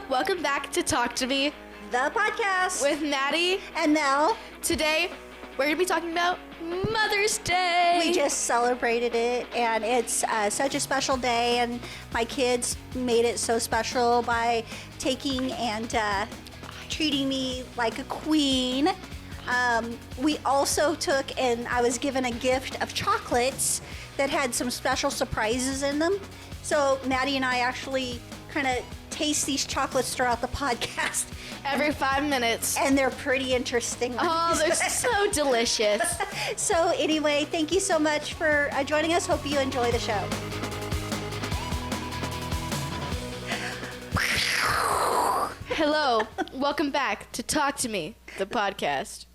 Welcome back to Talk2Me, the podcast with Maddie and Mel. Today, we're going to be talking about Mother's Day. We just celebrated it, and it's such a special day, and my kids made it so special by taking and treating me like a queen. We also took, and I was given a gift of chocolates that had some special surprises in them. So Maddie and I actually kind of taste these chocolates throughout the podcast. Every 5 minutes. And they're pretty interesting. Oh, they're so delicious. So anyway, thank you so much for joining us. Hope you enjoy the show. Hello. Welcome back to Talk2Me, the podcast.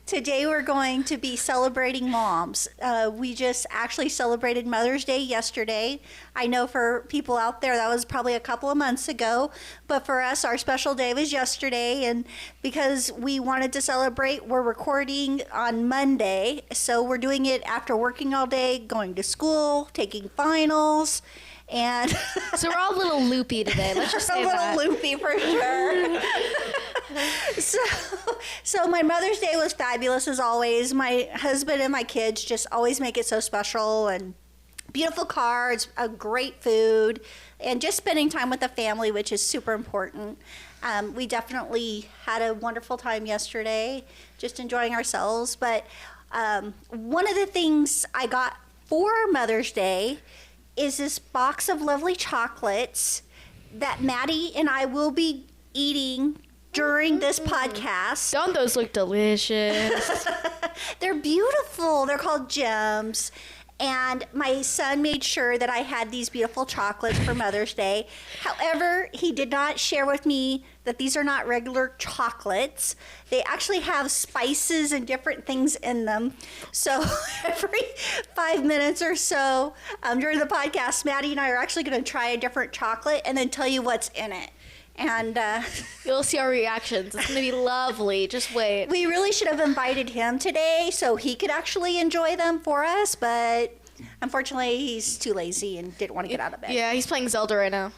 Today we're going to be celebrating moms. We just actually celebrated Mother's Day yesterday. I know for people out there that was probably a couple of months ago, but for us our special day was yesterday, and because we wanted to celebrate, we're recording on Monday, so we're doing it after working all day, going to school, taking finals. And so we're all a little loopy today. Let's just say that. A little loopy for sure. So my Mother's Day was fabulous as always. My husband and my kids just always make it so special, and beautiful cards, a great food, and just spending time with the family, which is super important. We definitely had a wonderful time yesterday, just enjoying ourselves. But one of the things I got for Mother's Day is this box of lovely chocolates that Maddie and I will be eating during this podcast. Don't those look delicious? They're beautiful. They're called gems. And my son made sure that I had these beautiful chocolates for Mother's Day. However, he did not share with me that these are not regular chocolates. They actually have spices and different things in them. So every 5 minutes or so during the podcast, Maddie and I are actually going to try a different chocolate and then tell you what's in it. And you'll see our reactions. It's going to be lovely. Just wait. We really should have invited him today so he could actually enjoy them for us, but unfortunately he's too lazy and didn't want to get out of bed. Yeah, he's playing Zelda right now.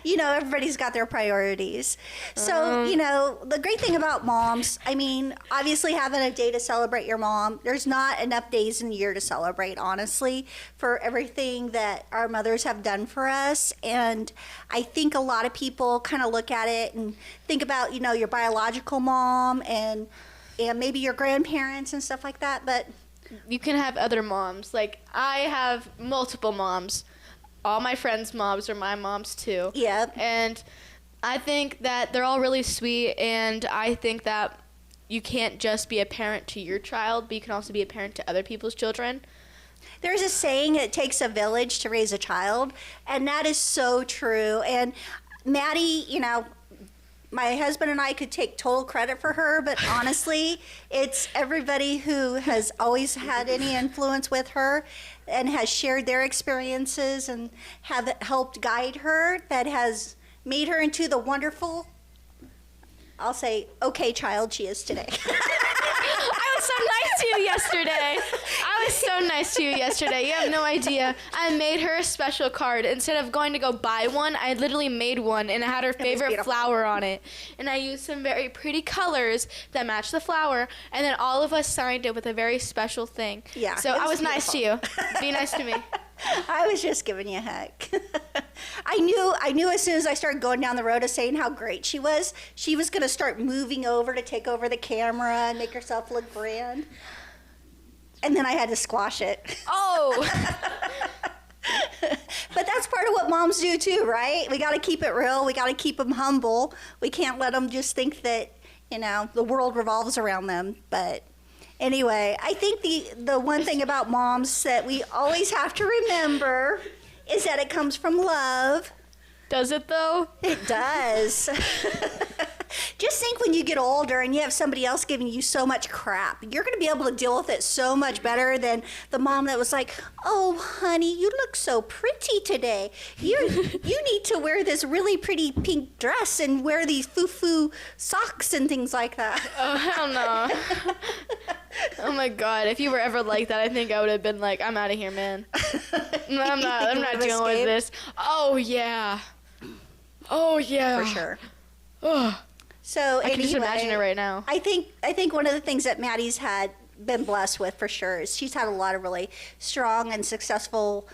You know, everybody's got their priorities. So, you know, the great thing about moms, I mean, obviously having a day to celebrate your mom, there's not enough days in the year to celebrate, honestly, for everything that our mothers have done for us. And I think a lot of people kind of look at it and think about, you know, your biological mom and maybe your grandparents and stuff like that. But you can have other moms. Like, I have multiple moms. All my friends' moms are my moms too. Yep. And I think that they're all really sweet, and I think that you can't just be a parent to your child, but you can also be a parent to other people's children. There's a saying, it takes a village to raise a child, and that is so true. And Maddie, you know, my husband and I could take total credit for her, but honestly, it's everybody who has always had any influence with her and has shared their experiences and have helped guide her that has made her into the wonderful, I'll say, okay child she is today. I was so nice to you yesterday. You have no idea. I made her a special card. Instead of going to go buy one, I literally made one, and it had her favorite flower on it. And I used some very pretty colors that matched the flower, and then all of us signed it with a very special thing. Yeah. So I was nice to you. Be nice to me. I was just giving you a heck. I knew as soon as I started going down the road of saying how great she was going to start moving over to take over the camera and make herself look grand. And then I had to squash it. Oh! But that's part of what moms do too, right? We got to keep it real. We got to keep them humble. We can't let them just think that, you know, the world revolves around them. But anyway, I think the one thing about moms that we always have to remember is that it comes from love. Does it though? It does. Just think when you get older and you have somebody else giving you so much crap, you're going to be able to deal with it so much better than the mom that was like, oh, honey, you look so pretty today. You need to wear this really pretty pink dress and wear these foo-foo socks and things like that. Oh, hell no. Oh, my God. If you were ever like that, I think I would have been like, I'm out of here, man. I'm not dealing with this. Oh, yeah. Oh yeah. For sure. Oh, So I can just imagine it right now. I think one of the things that Maddie's been blessed with for sure is she's had a lot of really strong and successful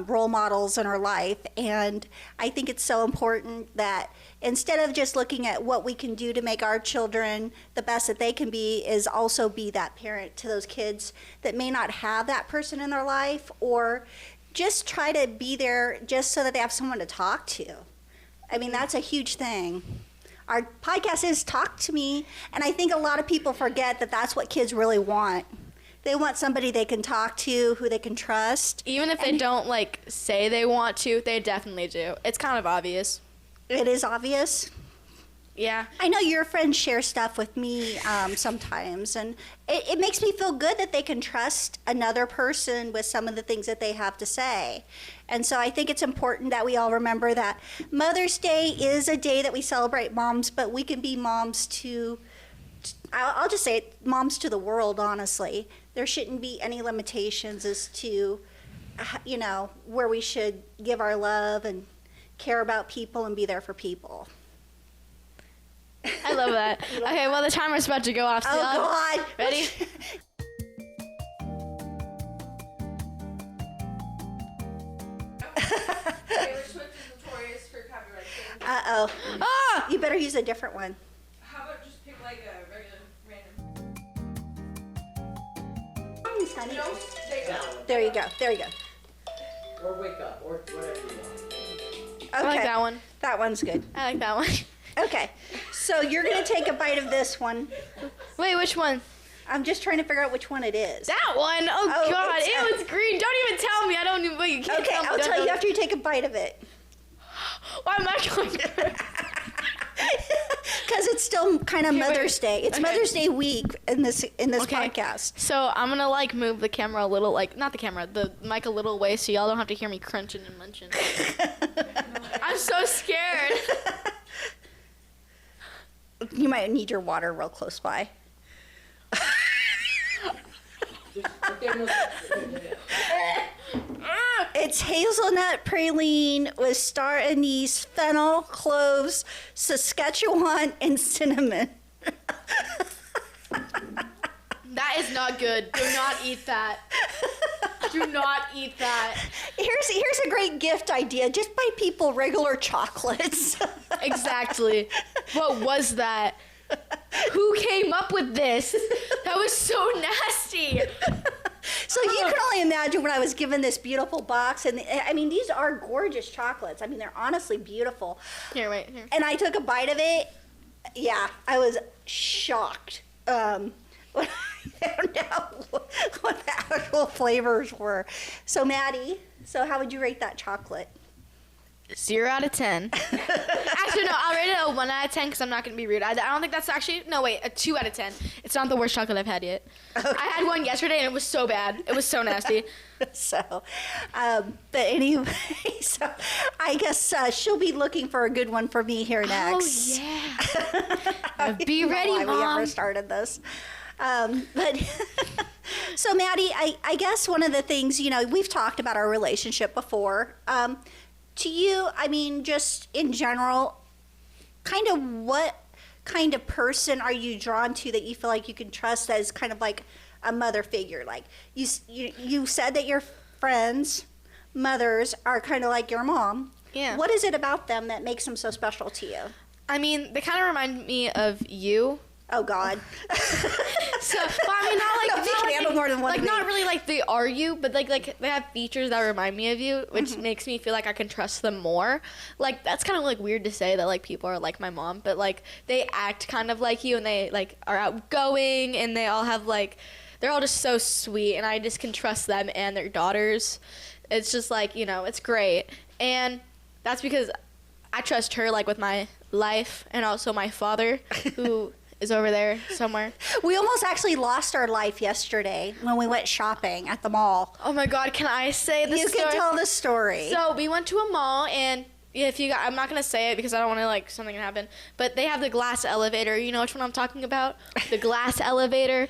role models in her life, and I think it's so important that instead of just looking at what we can do to make our children the best that they can be, is also be that parent to those kids that may not have that person in their life, or just try to be there just so that they have someone to talk to. I mean, that's a huge thing. Our podcast is Talk to Me, and I think a lot of people forget that that's what kids really want. They want somebody they can talk to, who they can trust. Even if they don't like say they want to, they definitely do. It's kind of obvious. It is obvious. Yeah. I know your friends share stuff with me sometimes, and it makes me feel good that they can trust another person with some of the things that they have to say. And so I think it's important that we all remember that Mother's Day is a day that we celebrate moms, but we can be moms to, I'll just say it, moms to the world, honestly. There shouldn't be any limitations as to, you know, where we should give our love and care about people and be there for people. I love that. Okay, well, the timer's about to go off. So Oh, God. Ready? Uh-oh. Ah! You better use a different one. How about just pick like a regular random? Thanks, honey. No, take that one. There you go. There you go. Or wake up, or whatever you want. Okay. I like that one. That one's good. I like that one. Okay. So you're going to take a bite of this one. Wait, which one? I'm just trying to figure out which one it is. That one? Oh, Oh, God. it's, Ew, it's green. Don't even tell me. I don't even. Wait, you can't Okay, tell me. I'll Don't tell you me. after you take a bite of it. Why am I going to? Because it's still kind of Okay, wait. Mother's Day. It's Okay. Mother's Day week in this Okay. podcast. So I'm going to, like, move the camera a little, like, not the camera, the mic a little away so y'all don't have to hear me crunching and munching. I'm so scared. You might need your water real close by. It's hazelnut praline with star anise, fennel, cloves, Saskatchewan, and cinnamon. That is not good. Do not eat that. Do not eat that. Here's a great gift idea. Just buy people regular chocolates. Exactly. What was that? Who came up with this? That was so nasty. So you can only imagine when I was given this beautiful box, and I mean, these are gorgeous chocolates. I mean, they're honestly beautiful. Here, wait. Here. And I took a bite of it. Yeah, I was shocked when I found out what the actual flavors were. So Maddie, how would you rate that chocolate? 0 out of 10. Actually, no, I'll rate it a 1 out of 10 because I'm not going to be rude. I don't think that's actually, no, wait, a 2 out of 10. It's not the worst chocolate I've had yet. Okay. I had one yesterday and it was so bad. It was so nasty. So, but anyway, so I guess she'll be looking for a good one for me here next. Oh, yeah. Be You know ready, why we Mom. ever started this. But so Maddie, I guess one of the things, you know, we've talked about our relationship before. To you, I mean, just in general, kind of what kind of person are you drawn to that you feel like you can trust as kind of like a mother figure? Like you said that your friends, mothers, are kind of like your mom. Yeah. What is it about them that makes them so special to you? I mean, they kind of remind me of you. Oh God. So, well, I mean, not like, No, they can handle more than one like of me. not really like they are you, but like they have features that remind me of you, which makes me feel like I can trust them more. Like that's kind of like weird to say that like people are like my mom, but like they act kind of like you and they like are outgoing and they all have like they're all just so sweet and I just can trust them and their daughters. It's just like, you know, it's great. And that's because I trust her like with my life and also my father who is over there somewhere. We almost actually lost our life yesterday when we went shopping at the mall. Oh my God, can I say this You story? can tell the story. So we went to a mall and if you got, I'm not going to say it because I don't want to like something to happen, but they have the glass elevator. You know which one I'm talking about? The glass elevator.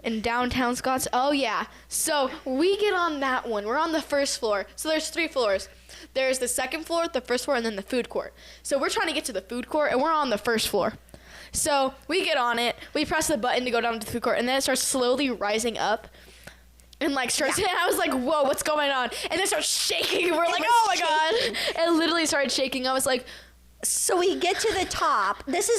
in downtown Scotts. Oh yeah. So we get on that one. We're on the first floor. So there's 3 floors. There's the second floor, the first floor, and then the food court. So we're trying to get to the food court, and we're on the first floor. So we get on it. We press the button to go down to the food court, and then it starts slowly rising up. And like starts, and I was like, "Whoa, what's going on?" And then it starts shaking. And we're like, "Oh my god!" It literally started shaking. I was like, So we get to the top. This.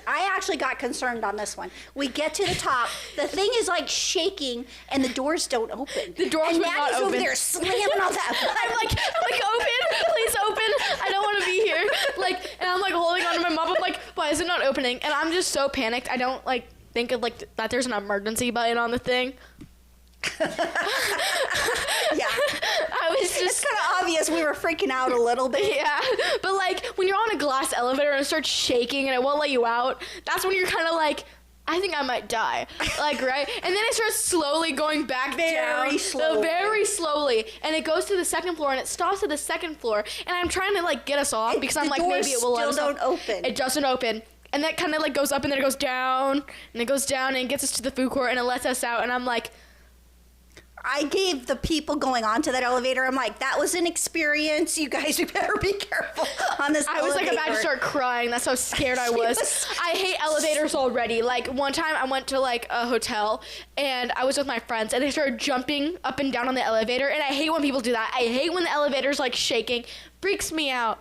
I actually got concerned on this one. We get to the top. The thing is like shaking, and the doors don't open. The doors and would not Maddie's open. over there slamming on that. I'm like, open, please open. I don't want to be here. Like, and I'm like holding on to my mom. I'm like, why is it not opening? And I'm just so panicked. I don't like think of like that there's an emergency button on the thing. Yeah. I was just. It's kind of obvious we were freaking out a little bit. Yeah, but like when you're on a glass elevator and it starts shaking and it won't let you out, that's when you're kind of like, I think I might die, like, right? And then it starts slowly going back down, very slowly, and it goes to the second floor and it stops at the second floor, and I'm trying to like get us off because I'm like, maybe it will let us off. Still don't open. It doesn't open. And that kind of like goes up and then it goes down and it goes down and it gets us to the food court and it lets us out, and I'm like, I gave the people going onto that elevator, I'm like, that was an experience. You guys better be careful on this elevator. I was like about to start crying. That's how scared I was. I hate elevators already. Like one time I went to like a hotel and I was with my friends and they started jumping up and down on the elevator, and I hate when people do that. I hate when the elevator's like shaking. Freaks me out.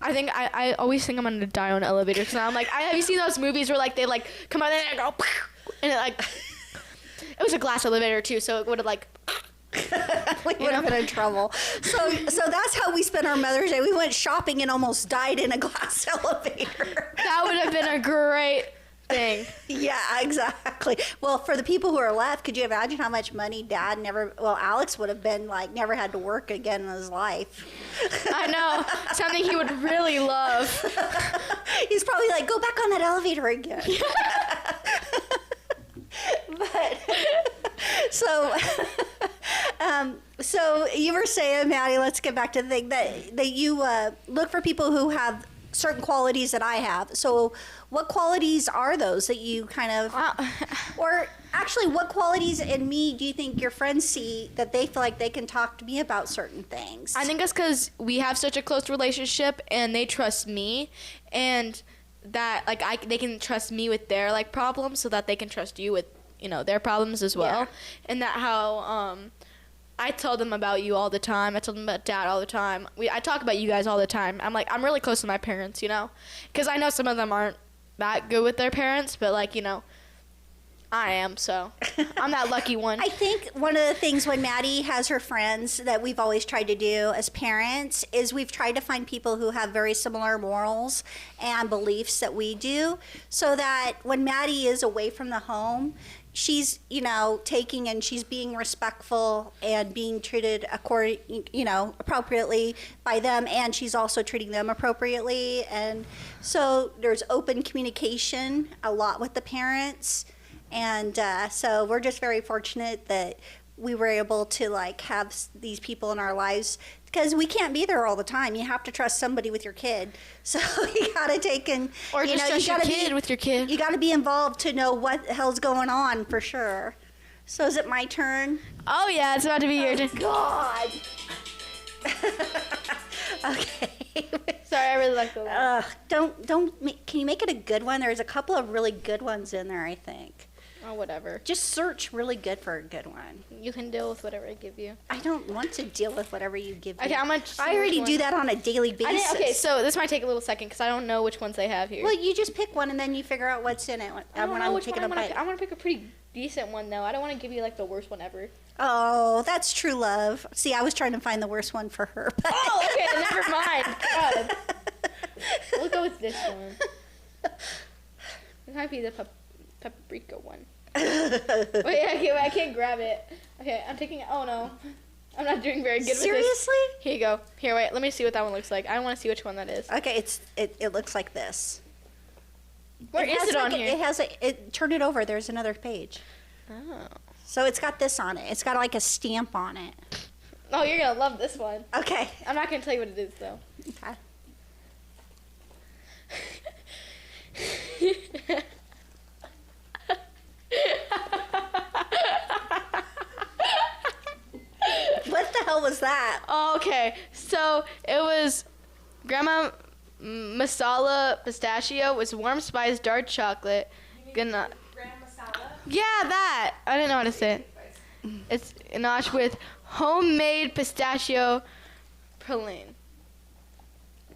I think I always think I'm gonna die on elevators because I'm like, have you seen those movies where like they like come out and go and it like. It was a glass elevator too, so it would have like. We would have been in trouble. So that's how we spent our Mother's Day. We went shopping and almost died in a glass elevator. That would have been a great thing. Yeah, exactly. Well, for the people who are left, could you imagine how much money Dad Alex would have been like, never had to work again in his life. I know. Something he would really love. He's probably like, go back on that elevator again. But so you were saying, Maddie, let's get back to the thing that you look for people who have certain qualities that I have. So what qualities are those that you kind of, or actually what qualities in me do you think your friends see that they feel like they can talk to me about certain things? I think that's because we have such a close relationship and they trust me, and that like they can trust me with their like problems so that they can trust you with their problems as well. And that how I tell them about you all the time. I tell them about Dad all the time. I talk about you guys all the time. I'm like, I'm really close to my parents, because I know some of them aren't that good with their parents, but like I am, so I'm that lucky one. I think one of the things when Maddie has her friends that we've always tried to do as parents is we've tried to find people who have very similar morals and beliefs that we do, so that when Maddie is away from the home, she's, taking and she's being respectful and being treated appropriately by them, and she's also treating them appropriately. And so there's open communication a lot with the parents. And so we're just very fortunate that we were able to like have these people in our lives, because we can't be there all the time. You have to trust somebody with your kid. So you got to take and or just trust your kid with your kid. You got to be involved to know what the hell's going on for sure. So is it my turn? Oh yeah, it's about to be your turn. God. Okay. Sorry, I really like the one. Can you make it a good one? There's a couple of really good ones in there, I think. Oh, whatever. Just search really good for a good one. You can deal with whatever I give you. I don't want to deal with whatever you give me. Okay, I already do that on a daily basis. Okay, so this might take a little second because I don't know which ones they have here. Well, you just pick one and then you figure out what's in it I want to pick a pretty decent one, though. I don't want to give you, like, the worst one ever. Oh, that's true love. See, I was trying to find the worst one for her. But oh, okay, never mind. God. We'll go with this one. It might be the paprika one. Wait, I can't grab it. Okay, I'm taking it. Oh, no. I'm not doing very good with this. Seriously? Here you go. Here, wait. Let me see what that one looks like. I want to see which one that is. Okay, it looks like this. Where is it on here? Turn it over. There's another page. Oh. So it's got this on it. It's got like a stamp on it. Oh, you're going to love this one. Okay. I'm not going to tell you what it is, though. Okay. Oh, okay. So it was Grandma Masala Pistachio with warm spice dark chocolate. Gonna. Grand masala. Yeah, that. I didn't know how to say it. It's ganache with homemade pistachio praline.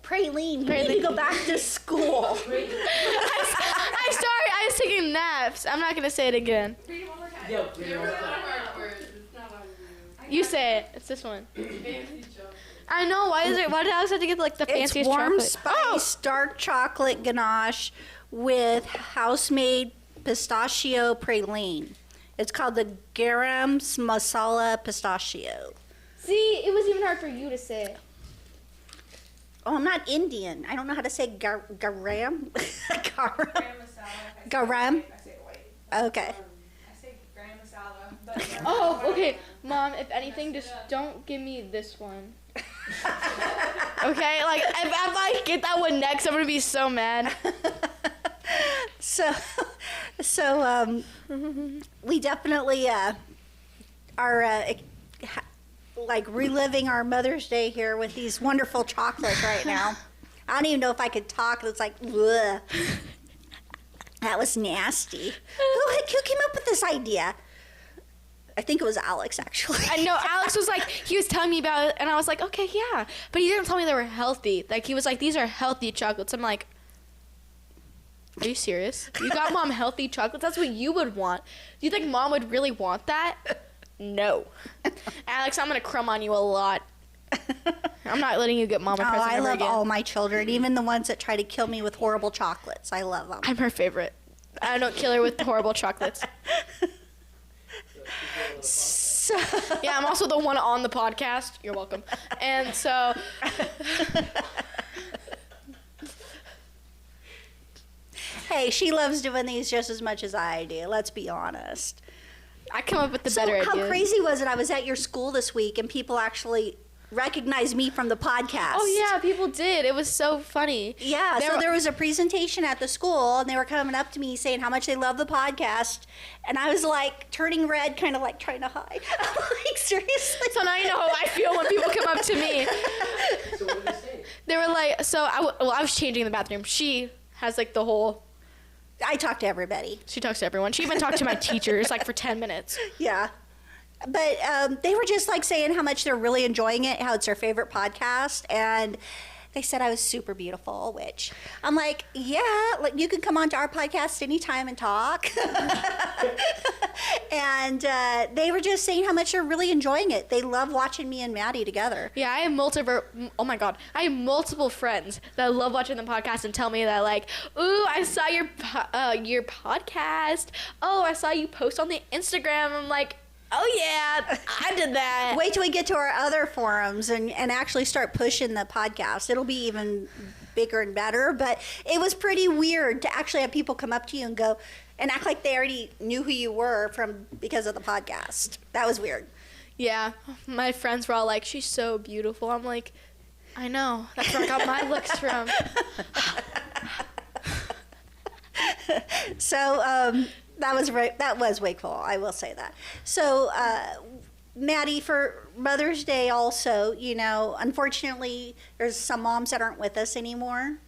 Praline, you need to go back to school. I'm sorry, I was taking naps. I'm not gonna say it again. Read it one more time. Yo, bring it up. You say it. It's this one. I know. Why did Alex have to get like the It's fanciest warm chocolate? spice dark chocolate ganache with house-made pistachio praline. It's called the garam masala pistachio. See, it was even hard for you to say. Oh, I'm not Indian. I don't know how to say garam. Garam. Grand masala. Garam? I say it white. Okay. I say grand masala. But Oh, okay. Mom, if anything, just don't give me this one. Okay? Like, if I get that one next, I'm going to be so mad. So, we definitely are like reliving our Mother's Day here with these wonderful chocolates right now. I don't even know if I could talk. It's like, ugh. That was nasty. Who came up with this idea? I think it was Alex, actually. I know, Alex was like, he was telling me about it, and I was like, okay, yeah. But he didn't tell me they were healthy. Like, he was like, these are healthy chocolates. I'm like, are you serious? You got Mom healthy chocolates? That's what you would want. Do you think Mom would really want that? No. Alex, I'm going to crumb on you a lot. I'm not letting you get Mom a present I ever love again. all my children, even the ones that try to kill me with horrible chocolates. I love them. I'm her favorite. I don't kill her with horrible chocolates. So, Yeah, I'm also the one on the podcast. You're welcome. And so... hey, she loves doing these just as much as I do. Let's be honest. I come up with the So better how ideas. crazy was it? I was at your school this week and people actually recognized me from the podcast. Oh, yeah, people did. It was so funny. Yeah, There so were- there was a presentation at the school and they were coming up to me saying how much they love the podcast. And I was like turning red, kind of like trying to hide. I'm like, seriously? So now you know how I feel when people come up to me. So what did they say? They were like, so I was changing in the bathroom. She has like the whole, I talk to everybody. she talks to everyone. She even talked to my teachers like for 10 minutes. Yeah. But they were just like saying how much they're really enjoying it, how it's their favorite podcast. And they said I was super beautiful, which I'm like, yeah, like you can come on to our podcast anytime and talk. And they were just saying how much they're really enjoying it. They love watching me and Maddie together. Yeah, I have oh my God. I have multiple friends that love watching the podcast and tell me that like, ooh, I saw your podcast. Oh, I saw you post on the Instagram. I'm like, oh yeah, I did that. Wait till we get to our other forums and actually start pushing the podcast. It'll be even bigger and better. But it was pretty weird to actually have people come up to you and go and act like they already knew who you were because of the podcast. That was weird. Yeah, my friends were all like, she's so beautiful. I'm like, I know. That's where I got my looks from. So that was way cool. I will say that. So, Maddie, for Mother's Day also, you know, unfortunately, there's some moms that aren't with us anymore.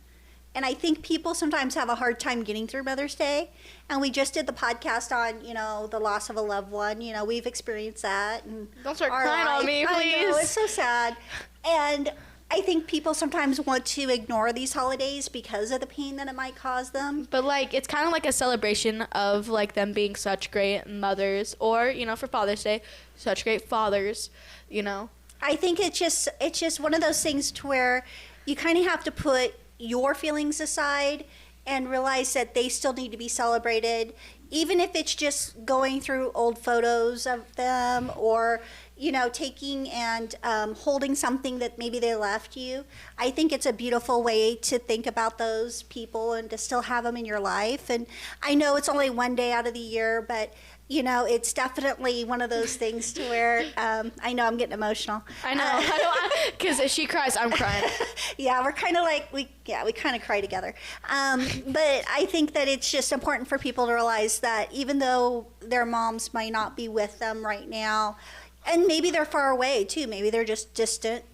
And I think people sometimes have a hard time getting through Mother's Day. And we just did the podcast on, you know, the loss of a loved one. You know, we've experienced that. And Don't start our crying on life. me, I know, please. it's so sad. And I think people sometimes want to ignore these holidays because of the pain that it might cause them. But like, it's kind of like a celebration of like them being such great mothers, or you know, for Father's Day, such great fathers. You know. I think it's just one of those things to where you kind of have to put your feelings aside and realize that they still need to be celebrated, even if it's just going through old photos of them or, you know, taking and holding something that maybe they left you. I think it's a beautiful way to think about those people and to still have them in your life. And I know it's only one day out of the year, but you know, it's definitely one of those things to where I know I'm getting emotional. I know, because if she cries, I'm crying. Yeah, we're kind of like we kind of cry together. But I think that it's just important for people to realize that even though their moms might not be with them right now, and maybe they're far away too. Maybe they're just distant,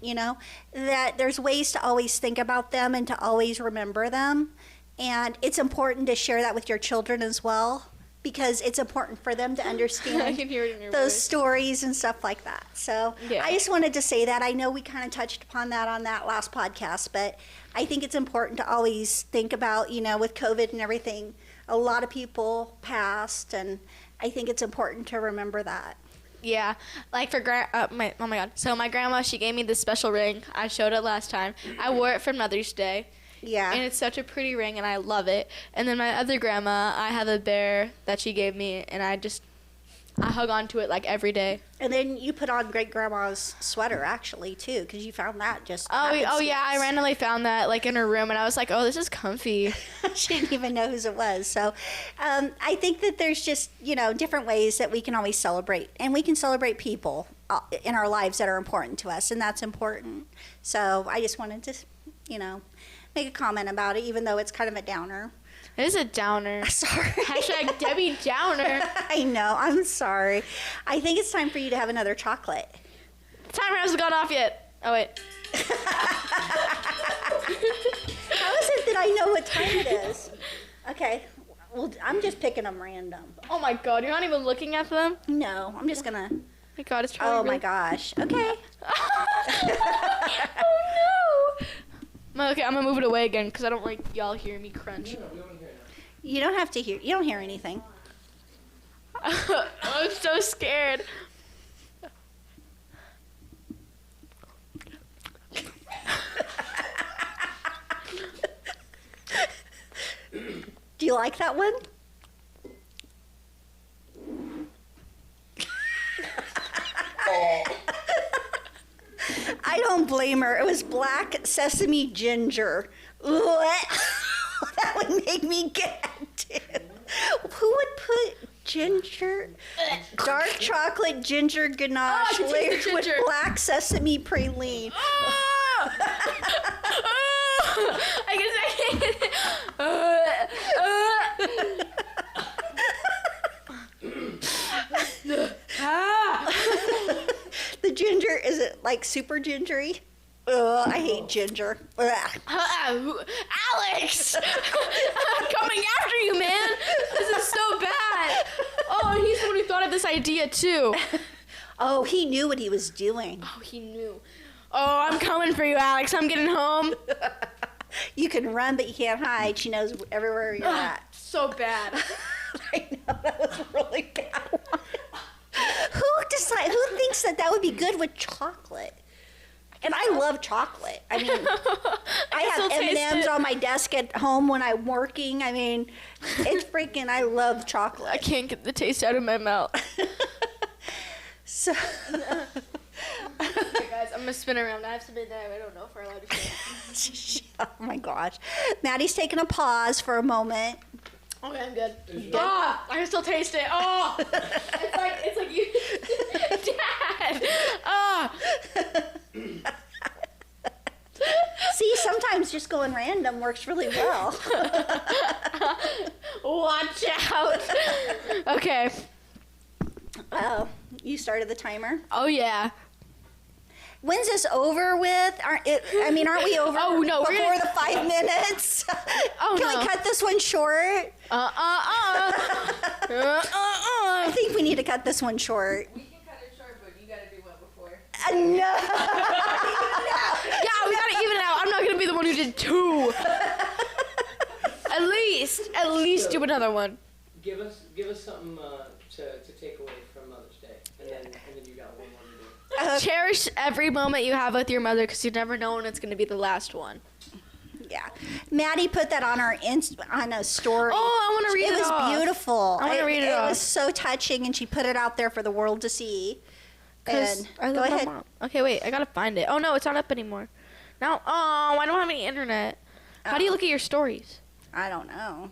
that there's ways to always think about them and to always remember them. And it's important to share that with your children as well, because it's important for them to understand I can hear it in your those voice. stories and stuff like that. So Yeah. I just wanted to say that. I know we kind of touched upon that on that last podcast, but I think it's important to always think about, with COVID and everything, a lot of people passed, and I think it's important to remember that. Yeah, like for oh my god. So my grandma, she gave me this special ring. I showed it last time. I wore it for Mother's Day. Yeah. And it's such a pretty ring, and I love it. And then my other grandma, I have a bear that she gave me, and I hug on to it like every day. And then you put on great grandma's sweater actually too, because you found that just. Oh yeah, I happenstance. randomly found that like in her room, and I was like, oh, this is comfy. She didn't even know whose it was. So I think that there's just, different ways that we can always celebrate. And we can celebrate people in our lives that are important to us, and that's important. So I just wanted to, make a comment about it, even though it's kind of a downer. It is a downer. Sorry. Hashtag Debbie Downer. I know. I'm sorry. I think it's time for you to have another chocolate. Timer hasn't gone off yet. Oh, wait. How is it that I know what time it is? Okay. Well, I'm just picking them random. Oh my god, you're not even looking at them? No, I'm just gonna. My god, it's probably Oh my really- gosh. Okay. Oh no! Okay, I'm gonna move it away again because I don't like y'all hear me crunch. No, we don't hear that. You don't have to hear. You don't hear anything. I'm so scared. Do you like that one? I don't blame her. It was black sesame ginger. That would make me gag too. Who would put ginger, dark chocolate ginger ganache I can taste the layered with ginger. black sesame praline? I guess I The ginger, is it like super gingery? Ugh, I hate ginger. Ugh. Alex! I'm coming after you, man! This is so bad! Oh, and he's the one who thought of this idea, too. Oh, he knew what he was doing. Oh, he knew. Oh, I'm coming for you, Alex. I'm getting home. You can run, but you can't hide. She knows everywhere you're at. So bad. I know, that was a really bad one. Who thinks that would be good with chocolate? And I love chocolate. I mean, I have still taste M&Ms it. on my desk at home when I'm working. I mean, it's freaking, I love chocolate. I can't get the taste out of my mouth. So, Okay, guys, I'm gonna spin around. I have something that I don't know if we're allowed to say. oh my gosh. Maddie's taking a pause for a moment. Okay, I'm good. Ah, I can still taste it. Oh, it's like you, Dad. Ah. See, sometimes just going random works really well. Watch out. Okay. Oh, you started the timer? Oh yeah. When's this over with? Aren't we over Oh, no, we're before gonna- the 5 minutes? Oh, Can no. we cut this one short? I think we need to cut this one short. We can cut it short, but you gotta do one before. No. Yeah, we gotta even it out. I'm not gonna be the one who did 2. At least do another one. Give us something to take away from Mother's Day, and then you got one more to do. Cherish every moment you have with your mother because you never know when it's gonna be the last one. Yeah. Maddie put that on on a story. Oh, I want to read it. It was off. beautiful. I wanna read it It off. was so touching, and she put it out there for the world to see. 'Cause And I go love my ahead. mom. Okay, wait. I gotta find it. Oh no, it's not up anymore. Now, oh, I don't have any internet. How do you look at your stories? I don't know.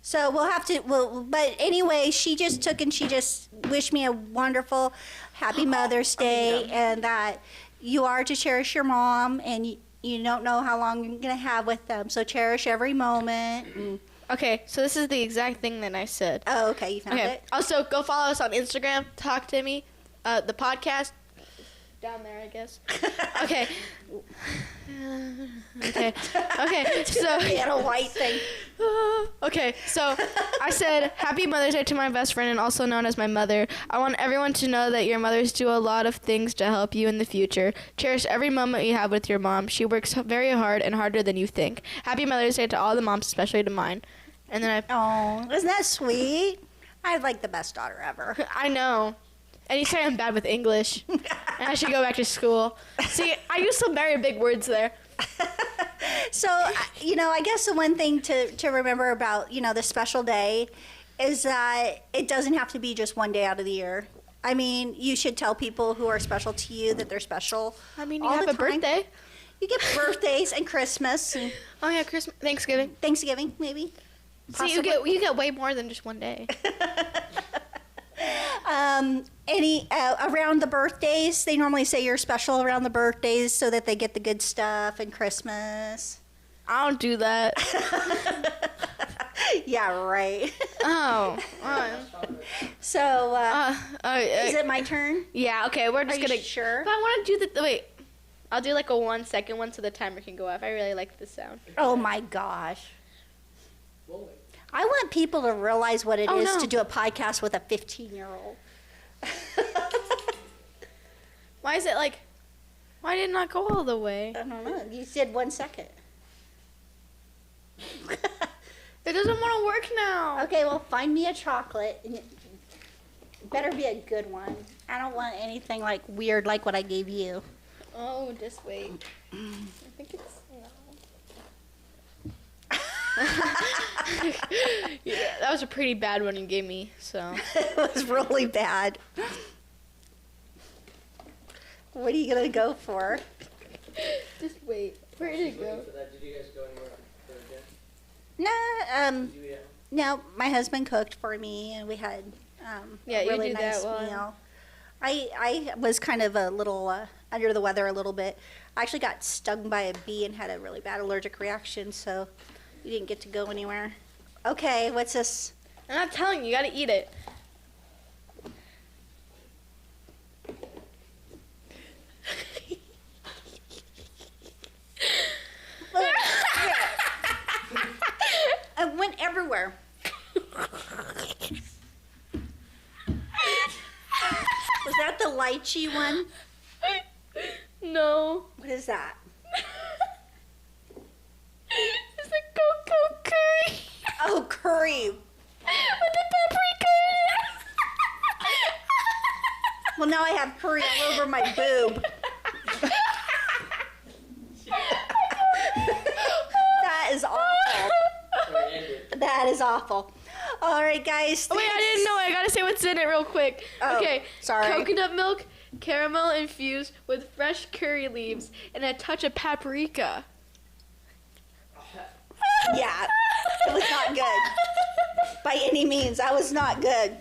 So we'll have to. But anyway, she just took and she just wished me a wonderful, happy Mother's Day, and that you are to cherish your mom, and you don't know how long you're gonna have with them. So cherish every moment. And, Okay, so this is the exact thing that I said. oh, okay, you found Okay. it. Also, go follow us on Instagram, Talk2Me, The podcast down there, I guess. Okay. Okay. So He had a white thing. okay, so I said Happy Mother's Day to my best friend and also known as my mother. I want everyone to know that your mothers do a lot of things to help you in the future. Cherish every moment you have with your mom. She works very hard and harder than you think. Happy Mother's Day to all the moms, especially to mine. And then Oh, isn't that sweet? I have like the best daughter ever. I know. And you say I'm bad with English. And I should go back to school. See, I use some very big words there. So, I guess the one thing to remember about, this special day is that it doesn't have to be just one day out of the year. I mean, you should tell people who are special to you that they're special. I mean, you all have the a time. birthday. You get birthdays and Christmas and Oh yeah, Christmas, Thanksgiving. Thanksgiving, maybe. See, you get way more than just one day. Around the birthdays, they normally say you're special around the birthdays so that they get the good stuff and Christmas. I don't do that. Yeah, right. Oh. So, is Uh, it my turn? yeah. Okay, we're just Are you gonna. sure? But I want to do the wait. I'll do like a 1 second one so the timer can go off. I really like the sound. Oh my gosh. We'll wait. I want people to realize what it Oh, is no. to do a podcast with a 15-year-old. Why is it like? Why did it not go all the way? I don't know. You said 1 second. It doesn't want to work now. Okay, well, find me a chocolate. And it better be a good one. I don't want anything like weird like what I gave you. Oh, just wait. I think it's yeah, that was a pretty bad one you gave me. So It was really bad. What are you going to go for? just wait. Where did it go? For that, did you guys go anywhere for dinner? No, Did you eat at home? no, my husband cooked for me, and we had Yeah, a you really do that nice well. meal. I was kind of a little under the weather a little bit. I actually got stung by a bee and had a really bad allergic reaction, so we didn't get to go anywhere. Okay, what's this? I'm not telling you. You gotta eat it. It went everywhere. Was that the lychee one? No. What is that? It's a cocoa curry Oh, curry. with the paprika in it. Well, now I have curry all over my boob. That is awful. Sorry, end it. That is awful. All right, guys. Oh, wait, I didn't know. I gotta say what's in it real quick. Oh, Okay. sorry. Coconut milk, caramel infused with fresh curry leaves, and a touch of paprika. Yeah, it was not good. By any means, that was not good.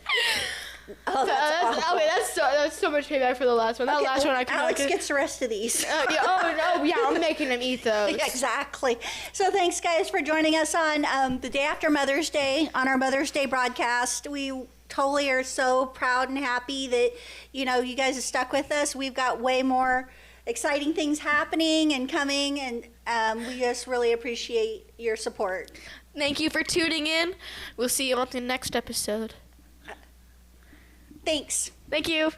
Oh, that's awful. wait, that's so much payback for the last one. That Okay, last well, one I could Alex not. gets the rest of these. Yeah, oh, no, yeah, I'm making them eat those. Yeah, exactly. So thanks, guys, for joining us on the day after Mother's Day, on our Mother's Day broadcast. We totally are so proud and happy that, you guys have stuck with us. We've got way more exciting things happening and coming, and we just really appreciate your support. Thank you for tuning in. We'll see you on the next episode. Thanks. Thank you.